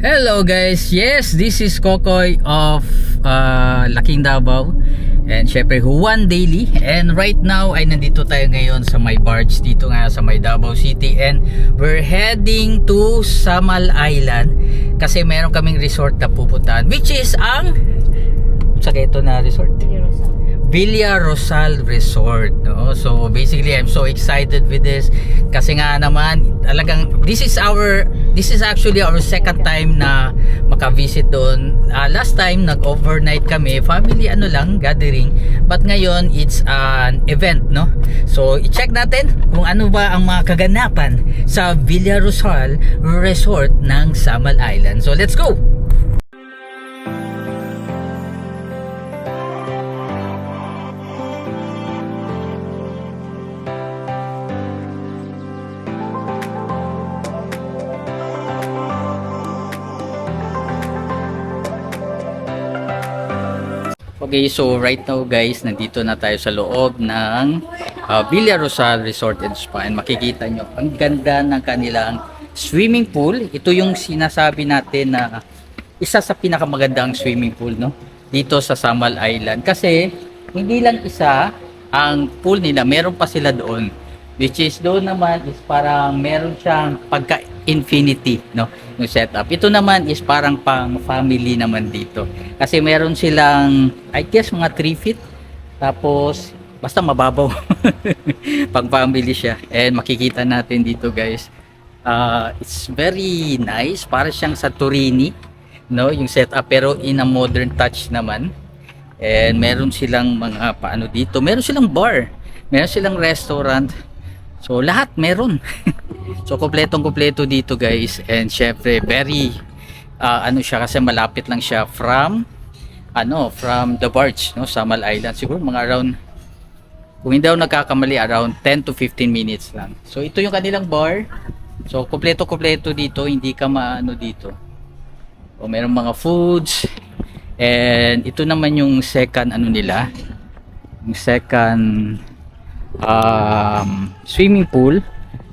Hello guys, yes, this is Kokoy of Laking Davao and syempre Juan Daily, and right now ay nandito tayo ngayon sa may barge dito nga sa may Davao City, and we're heading to Samal Island kasi meron kaming resort na pupuntahan, which is ang sa ito na resort, Villa Rosal Resort, no? So basically I'm so excited with this kasi nga naman talagang this is actually our second time na maka-visit doon. Last time nag-overnight kami, family gathering, but ngayon it's an event, no? So i-check natin kung ano ba ang mga kaganapan sa Villa Rosal Resort ng Samal Island. So let's go. Okay, so right now guys, nandito na tayo sa loob ng Villa Rosal Resort and Spa, and makikita nyo ang ganda ng kanilang swimming pool. Ito yung sinasabi natin na isa sa pinakamagandang swimming pool, no, dito sa Samal Island, kasi hindi lang isa ang pool nila, meron pa sila doon, which is doon naman is parang meron siyang pagka-infinity, no, yung setup. Ito naman is parang pang family naman dito. Kasi meron silang, I guess, mga 3 feet. Tapos, basta mababaw. Pang family siya. And makikita natin dito, guys. It's very nice. Para siyang sa Turini, no, yung setup. Pero in a modern touch naman. And meron silang mga paano dito. Meron silang bar. Meron silang restaurant. So, lahat meron. So, kompletong-kompleto dito, guys. And syempre, very siya kasi malapit lang siya from the barge, no, Samal Island. Siguro mga around, kung hindi ako nagkakamali, around 10 to 15 minutes lang. So ito yung kanilang bar. So kompleto dito, hindi ka maano dito. O merong mga foods. And ito naman yung second nila, yung second swimming pool,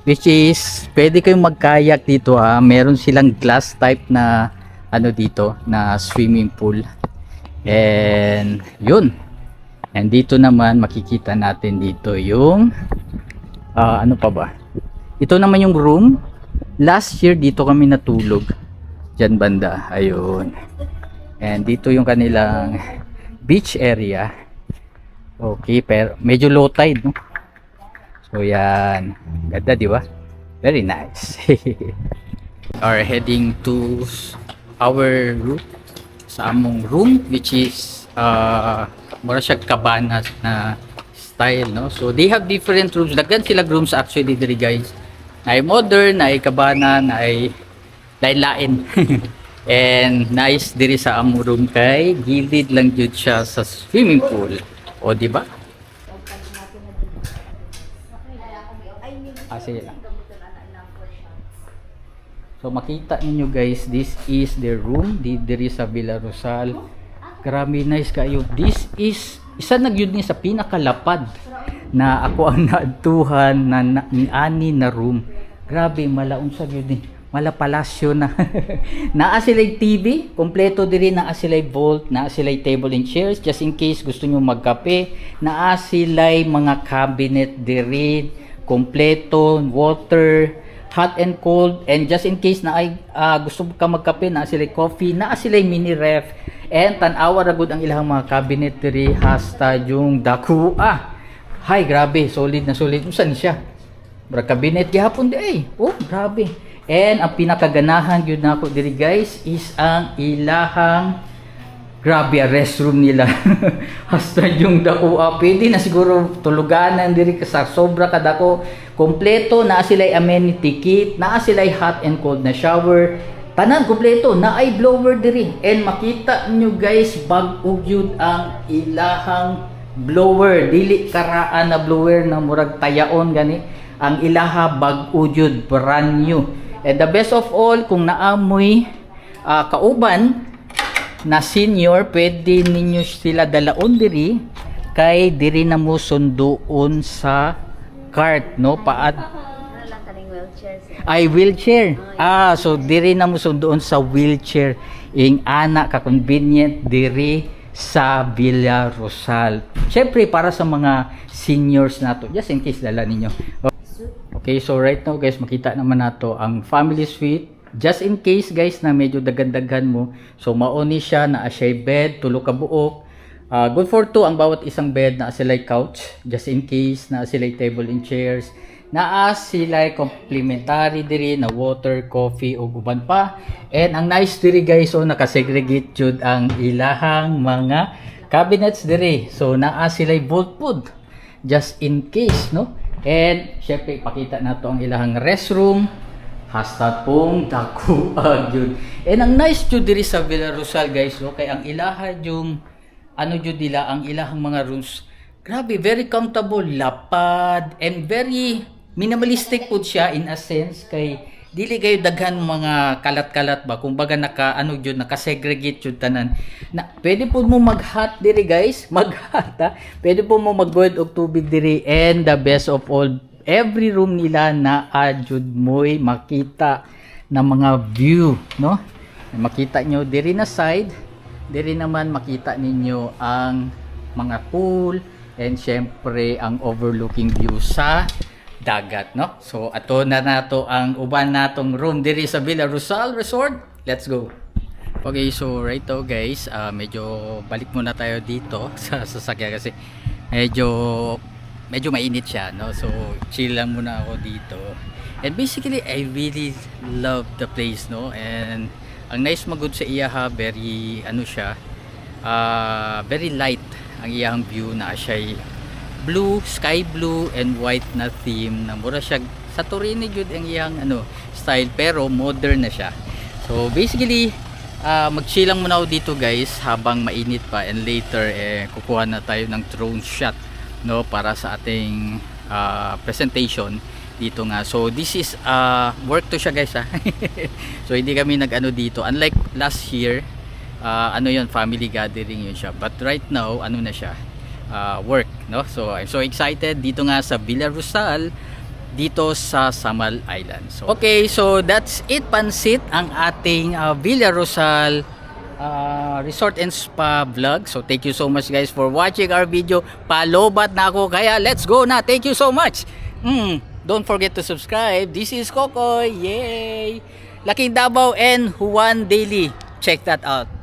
which is pwede kayong magkayak dito, ha. Meron silang glass type na dito na swimming pool, and yun. And dito naman makikita natin dito yung ano pa ba, ito naman yung room. Last year dito kami natulog, dyan banda, ayun. And dito yung kanilang beach area. Okay, pero medyo low tide, no? So yan, ganda, di ba? Very nice. Are heading to our room, sa among room, which is mura siya cabana na style, no? So they have different rooms. Daghan sila rooms actually diri, guys. Na ay modern, na ay cabana, na ay lain-lain. And nice diri sa among room kay gilid lang jud siya sa swimming pool. O di ba? Sige lang. So makita niyo, guys, this is the room diri sa Villa Rosal. Grabe nice kayo. This is isa na gyud ni sa pinakalapad na ako ang naadtuhan na ani na room. Grabe, malaon sa gyud ni. Mala palasyo na. Naa sila'y TV, kompleto diri, naa sila'y vault, naa sila'y table and chairs just in case gusto niyo magkape. Naa sila'y mga cabinet diri, kompleto, water, hot and cold, and just in case na ay gusto ka magkape, na sila coffee, na sila mini ref, and tanawa ragud ang ilang mga cabinet diri, hasta yung dakua. Hay, grabe, solid na solid. Usan siya? Bra cabinet gihapon di ay. Oh, grabe. And ang pinakaganahan gyud nako diri, guys, is ang ilahang grabe restroom nila. Hasta yung dakua, pwede na siguro tuluganan diri sa sobra kadako. Kompleto, naa sila'y amenity kit, naa sila'y hot and cold na shower, tanan kompleto, naa ay blower diri. And makita nyo, guys, bag-og yun ang ilahang blower, dili karaan na blower na murag tayaon gani. Ang ilaha bag-og yun, brand new. And the best of all, kung naamoy kauban na senior, pwede ninyo sila dalaon diri, kay diri na mo sunduon sa cart, no, paad wheelchair sir. Ay, wheelchair. So diri na mo so doon sa wheelchair. Ing ana ka convenient diri sa Villa Rosal. Syempre para sa mga seniors nato. Just in case dala ninyo. Okay, so right now guys, makita naman nato ang family suite. Just in case guys na medyo daghan-daghan mo. So mauni siya na siya bed, tulo ka buok. Good for two ang bawat isang bed na sila couch. Just in case na sila table and chairs. Naa sila complementary diri na water, coffee o uban pa. And ang nice diri guys, so nakasegregate jud ang ilahang mga cabinets diri. So naa sila vault food just in case, no? And syempre ipakita nato ang ilahang restroom. Hasta pong dakuan jud. And ang nice jud diri sa Villa Rosal guys, no? Kay ang ilaha yung ano jud nila ang ilahang mga rooms. Grabe, very comfortable, lapad, and very minimalistic po siya in a sense kay dili kayo daghan mga kalat-kalat ba kumbaga naka-segregate jud tanan na pwede po mo mag-hot diri guys pwede po mo mag-boil og tubig diri and the best of all every room nila na jud mo'y makita na mga view no makita nyo diri na side diri naman makita ninyo ang mga pool and syempre ang overlooking view sa dagat, no? So ato na nato ang uban natong room diri sa Villa Rosal Resort. Let's go. Okay, so right now guys, medyo balik muna tayo dito sa sasakyan kasi medyo mainit siya, no? So chill lang muna ako dito. And basically I really love the place, no? And ang nice magud sa iya ha, very ano siya, very light ang iyang view na siya blue, sky blue and white na theme na mura siya sa Turini jud ang iyang ano style pero modern na siya. So basically mag-chill lang muna ako dito guys habang mainit pa and later kukuha na tayo ng drone shot no para sa ating presentation dito nga. So this is work to siya guys ha. So hindi kami nag-ano dito unlike last year ano yun family gathering yun siya but right now ano na siya work no. So I'm so excited dito nga sa Villa Rosal dito sa Samal Island. So okay, so that's it pansit ang ating Villa Rosal Resort and Spa vlog. So thank you so much guys for watching our video. Palobat na ako kaya let's go na. Thank you so much. Don't forget to subscribe. This is Kokoy. Yay! Laking Davao and Juan Daily. Check that out.